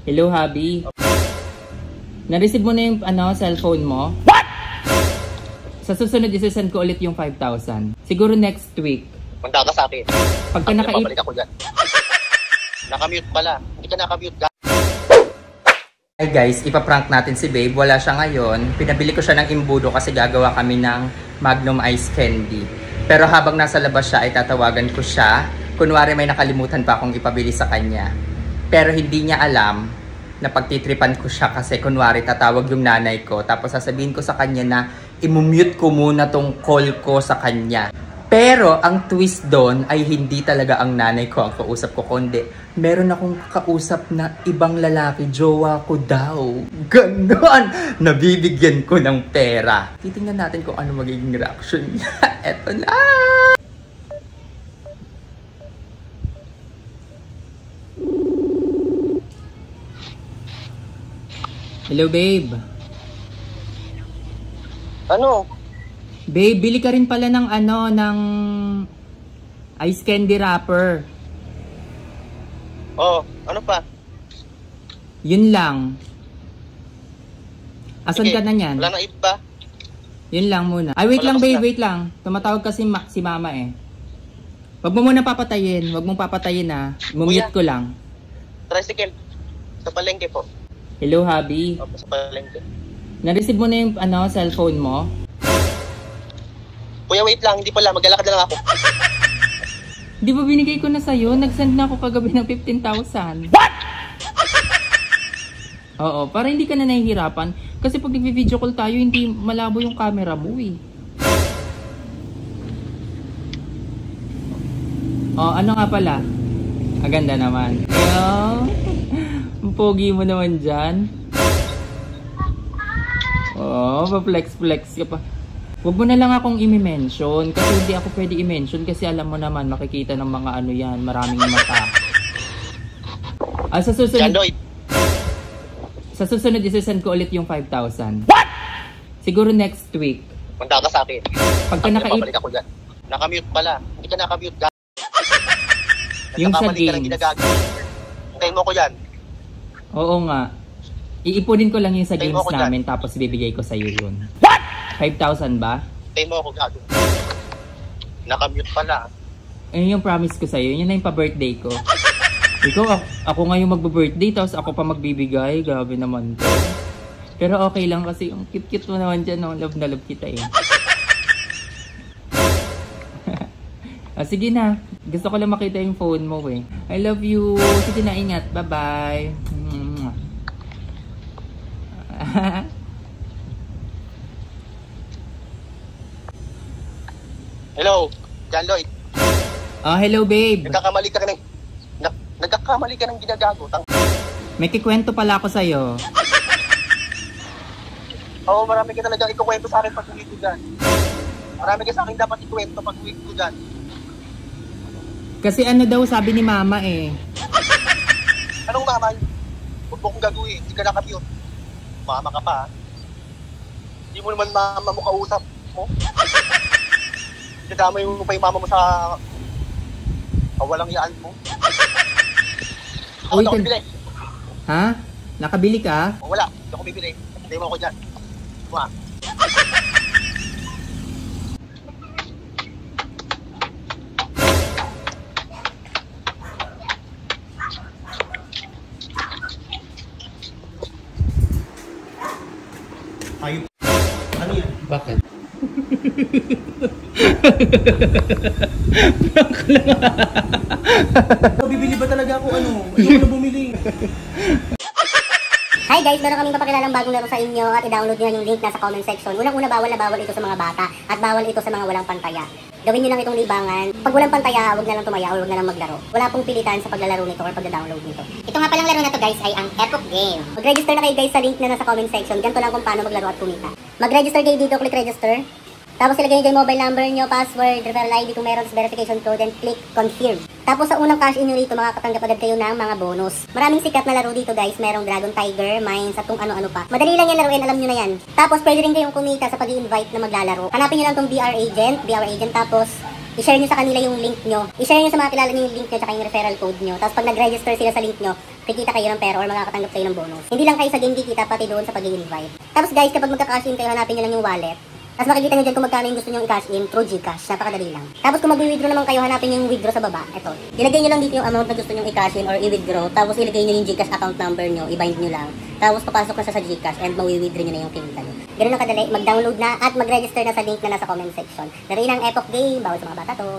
Hello, Habi. Na-receive mo na yung cellphone mo? What? Sa susunod, isasend ko ulit yung 5,000. Siguro next week. Manda ka sa akin. Pagka babalik ako dyan. Nakamute pala. Hindi ka nakamute. Hi guys, ipaprank natin si Babe. Wala siya ngayon. Pinabili ko siya ng imbudo kasi gagawa kami ng Magnum Ice Candy. Pero habang nasa labas siya ay tatawagan ko siya. Kunwari may nakalimutan pa akong ipabili sa kanya. Pero hindi niya alam na pagtitripan ko siya kasi kunwari tatawag yung nanay ko. Tapos sasabihin ko sa kanya na imumute ko muna tong call ko sa kanya. Pero ang twist doon ay hindi talaga ang nanay ko ang kausap ko, kundi meron akong kausap na ibang lalaki, jowa ko daw. Ganon! Nabibigyan ko ng pera. Titingnan natin kung ano magiging reaction niya. Eto na! Hello, babe. Ano? Babe, bili ka rin pala ng ng ice candy wrapper. Oh, ano pa? Yun lang. Asan ka na niyan? Wala na iba. Yun lang muna. Ay, wait lang, babe, wait lang. Tumatawag kasi si mama eh. Wag mo muna papatayin. Wag mong papatayin ha. Mumute ko lang. Tricycle. Sa palengke po. Hello, Habi. Opo, sa palengke. Na-receive mo na yung cellphone mo? Kuya, wait lang. Hindi pala. Maglalakad na lang ako. Di ba binigay ko na sa'yo? Nag-send na ako kagabi ng 15,000. What? Oo, para hindi ka na nahihirapan. Kasi pag nag-video call tayo, hindi malabo yung camera mo eh. Oh, ano nga pala? Maganda naman. Oh, ang pogi mo naman dyan. Oh, pa-flex-flex ka pa. Huwag mo na lang akong i-mention kasi hindi ako pwede i-mention kasi alam mo naman makikita ng mga ano yan, maraming mata. Sa susunod isasend ko ulit yung 5,000. What? Siguro next week. Manda ka sa akin. Pagka babalik ako dyan. Nakamute pala. Hindi ka nakamute. Yung sa games. Hintayin mo ko yan. Oo nga. Iipunin ko lang yung sa games namin tapos bibigay ko sa'yo yun. What? 5,000 ba? Hintayin mo ako gago. Nakamute pala. Ayun yung promise ko sa'yo. Yun na yung pa-birthday ko. Ikaw, ako nga yung magbe-birthday tapos ako pa magbibigay. Grabe naman to. Pero okay lang kasi yung cute-cute mo naman dyan. No? Love na love kita eh. Sige na. Gusto ko lang makita yung phone mo eh. I love you. Sige na, ingat. Bye-bye. Hello, John Lloyd. Hello babe. Nagkakamali ka ng ginagago. May kikwento pala ako sa'yo. Oo, marami ka talagang ikukwento sa akin pag uwi ko dyan. Marami ka sa akin dapat ikukwento pag uwi ko dyan. Kasi ano daw sabi ni mama eh. Anong mama? Huwag mo kong gagawin, hindi ka nakamute. Mama ka pa. Hindi mo naman mama mo kausap mo. Dadamay mo pa yung mama mo sa walang yaan mo. Ako na ako bibili. Ha? Nakabili ka? Wala, hindi ako bibili. Hindi mo ako dyan. Diba? Ayun. Ano yan? Bakit? Prank lang. Bibili ba talaga ako Ayoko na bumili. Hi guys, meron kaming papakilalang bagong laro sa inyo at i-download nyo yung link nasa comment section. Unang-una, bawal na bawal ito sa mga bata at bawal ito sa mga walang pantaya. Gawin nyo lang itong libangan. Pag walang pantaya, huwag na lang tumaya o huwag na lang maglaro. Wala pong pilitan sa paglalaro nito or pagda-download nito. Ito nga palang laro na to guys ay ang Epoch Game. Mag-register na kayo guys sa link na nasa comment section. Ganito lang kung paano maglaro at kumita. Mag-register kayo dito, click register. Tapos ilagay nyo yung mobile number nyo, password, referral ID kung meron, verification code, and click confirm. Tapos sa unang cash in nyo rito, makakatanggap agad kayo ng mga bonus. Maraming sikat na laro dito guys, merong Dragon Tiger, Mines, at kung ano-ano pa. Madali lang yan laruin, alam nyo na yan. Tapos pwede rin kayong kumita sa pag-i-invite na maglalaro. Hanapin nyo lang tong BR Agent, tapos I-share nyo sa kanila yung link nyo. I-share nyo sa mga kilala nyo yung link nyo tsaka yung referral code nyo. Tapos pag nag-register sila sa link nyo, kikita kayo ng pera or makakatanggap kayo ng bonus. Hindi lang kayo sa game kikita, pati doon sa pag-invite. Tapos guys, kapag magka-cash in kayo, hanapin nyo lang yung wallet. Tapos makikita nyo dyan kung magkano yung gusto nyo i-cash in through Gcash. Napakadali lang. Tapos kung mag-withdraw naman kayo, hanapin nyo yung withdraw sa baba. Ito. Ilagay nyo lang dito yung amount na gusto nyo i-cash in or i-withdraw. Tapos ilagay nyo yung Gcash account number nyo, i-bind nyo lang. Tapos papasok na sa Gcash and mawi-withdraw nyo na yung kinita nyo. Ganun lang kadali, mag-download na at mag-register na sa link na nasa comment section. Laro ng Epoch Game, bawal sa mga bata to.